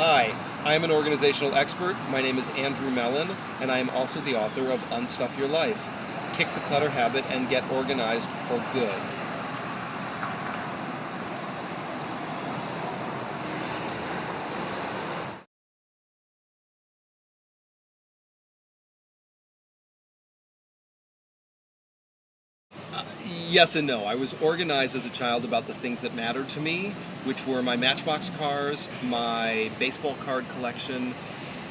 Hi, I am an organizational expert. My name is Andrew Mellen, and I am also the author of Unstuff Your Life. Kick the clutter habit and get organized for good. Yes and no. I was organized as a child about the things that mattered to me, which were my Matchbox cars, my baseball card collection,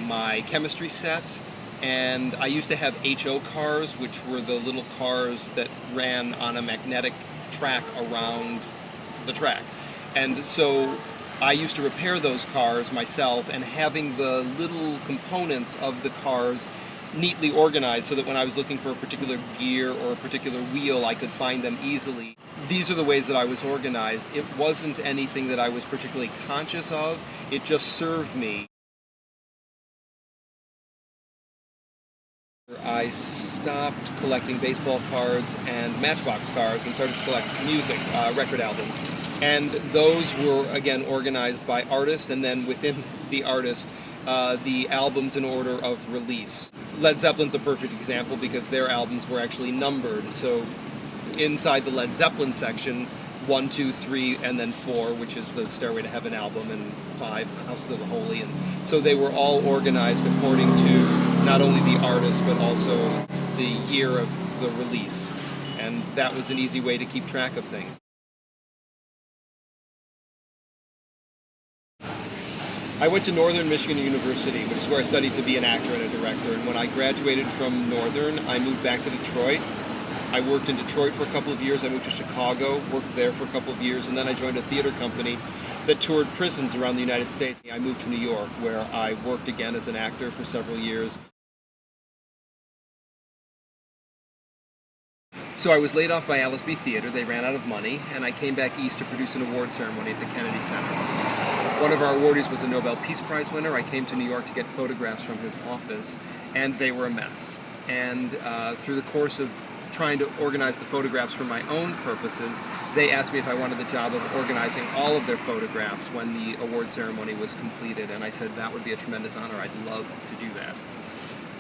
my chemistry set, and I used to have HO cars, which were the little cars that ran on a magnetic track around the track. And so I used to repair those cars myself, and having the little components of the cars neatly organized so that when I was looking for a particular gear or a particular wheel, I could find them easily. These are the ways that I was organized. It wasn't anything that I was particularly conscious of. It just served me. I stopped collecting baseball cards and Matchbox cars and started to collect music, record albums. And those were, again, organized by artist, and then within the artist, the albums in order of release. Led Zeppelin's a perfect example because their albums were actually numbered. So inside the Led Zeppelin section, 1, 2, 3, and then 4, which is the Stairway to Heaven album, and 5, House of the Holy. And so they were all organized according to not only the artist, but also the year of the release. And that was an easy way to keep track of things. I went to Northern Michigan University, which is where I studied to be an actor and a director. And when I graduated from Northern, I moved back to Detroit. I worked in Detroit for a couple of years. I moved to Chicago, worked there for a couple of years, and then I joined a theater company that toured prisons around the United States. I moved to New York, where I worked again as an actor for several years. So I was laid off by Alice B. Theater. They ran out of money, and I came back east to produce an award ceremony at the Kennedy Center. One of our awardees was a Nobel Peace Prize winner. I came to New York to get photographs from his office, and they were a mess. And through the course of trying to organize the photographs for my own purposes, they asked me if I wanted the job of organizing all of their photographs when the award ceremony was completed, and I said that would be a tremendous honor. I'd love to do that.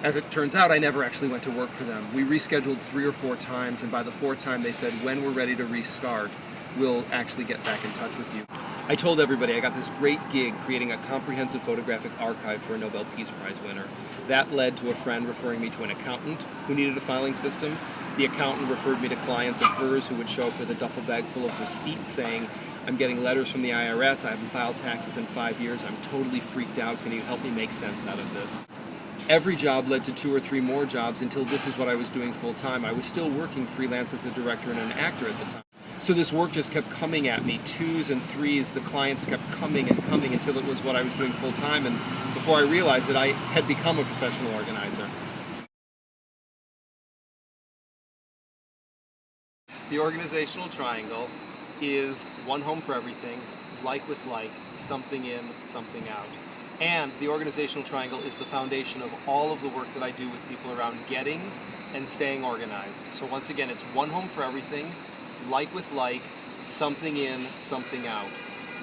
As it turns out, I never actually went to work for them. We rescheduled 3 or 4 times, and by the 4th time they said, when we're ready to restart, we'll actually get back in touch with you. I told everybody I got this great gig creating a comprehensive photographic archive for a Nobel Peace Prize winner. That led to a friend referring me to an accountant who needed a filing system. The accountant referred me to clients of hers who would show up with a duffel bag full of receipts saying, I'm getting letters from the IRS, I haven't filed taxes in 5 years, I'm totally freaked out, can you help me make sense out of this? Every job led to 2 or 3 more jobs until this is what I was doing full time. I was still working freelance as a director and an actor at the time. So this work just kept coming at me, 2s and 3s, the clients kept coming and coming until it was what I was doing full time, and before I realized it, I had become a professional organizer. The organizational triangle is one home for everything, like with like, something in, something out. And the organizational triangle is the foundation of all of the work that I do with people around getting and staying organized. So once again, it's one home for everything, like with like, something in, something out.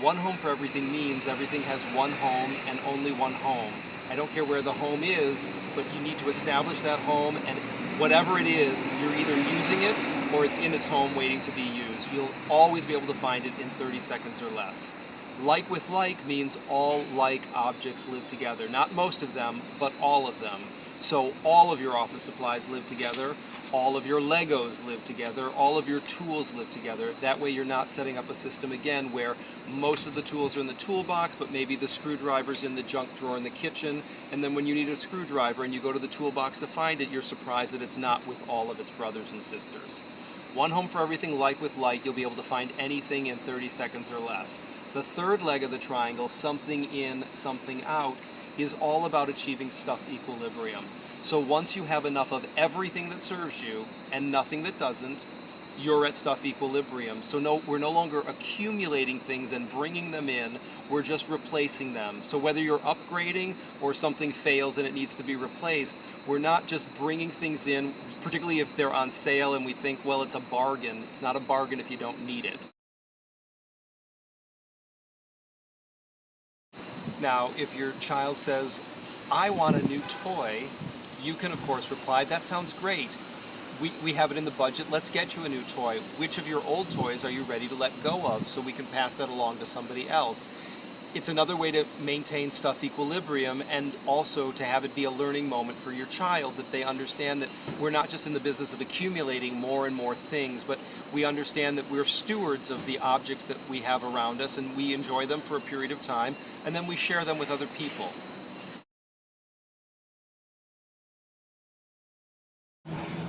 One home for everything means everything has one home and only one home. I don't care where the home is, but you need to establish that home, and whatever it is, you're either using it or it's in its home waiting to be used. You'll always be able to find it in 30 seconds or less. Like with like means all like objects live together. Not most of them, but all of them. So all of your office supplies live together, all of your Legos live together, all of your tools live together. That way you're not setting up a system again where most of the tools are in the toolbox, but maybe the screwdriver's in the junk drawer in the kitchen, and then when you need a screwdriver and you go to the toolbox to find it, you're surprised that it's not with all of its brothers and sisters. One home for everything, like with like, you'll be able to find anything in 30 seconds or less. The third leg of the triangle, something in, something out, is all about achieving stuff equilibrium. So once you have enough of everything that serves you and nothing that doesn't, you're at stuff equilibrium. So we're no longer accumulating things and bringing them in, we're just replacing them. So whether you're upgrading or something fails and it needs to be replaced, we're not just bringing things in, particularly if they're on sale and we think, well, it's a bargain. It's not a bargain if you don't need it. Now, if your child says, I want a new toy, you can of course reply, that sounds great. We have it in the budget, let's get you a new toy. Which of your old toys are you ready to let go of so we can pass that along to somebody else? It's another way to maintain stuff equilibrium, and also to have it be a learning moment for your child, that they understand that we're not just in the business of accumulating more and more things, but we understand that we're stewards of the objects that we have around us, and we enjoy them for a period of time, and then we share them with other people.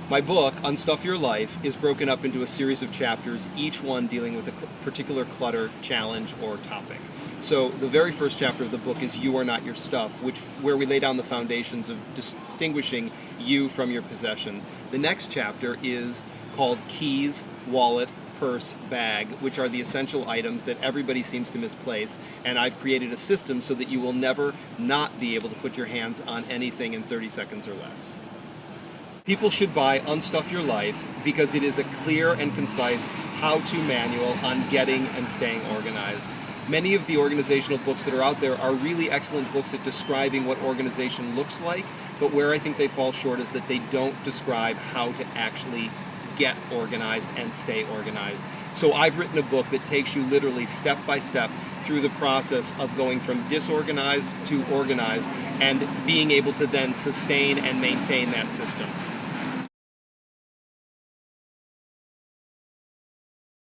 My book, Unstuff Your Life, is broken up into a series of chapters, each one dealing with a particular clutter, challenge, or topic. So the very first chapter of the book is You Are Not Your Stuff, where we lay down the foundations of distinguishing you from your possessions. The next chapter is called Keys, Wallet, Purse, Bag, which are the essential items that everybody seems to misplace, and I've created a system so that you will never not be able to put your hands on anything in 30 seconds or less. People should buy Unstuff Your Life because it is a clear and concise how-to manual on getting and staying organized. Many of the organizational books that are out there are really excellent books at describing what organization looks like, but where I think they fall short is that they don't describe how to actually get organized and stay organized. So I've written a book that takes you literally step by step through the process of going from disorganized to organized, and being able to then sustain and maintain that system.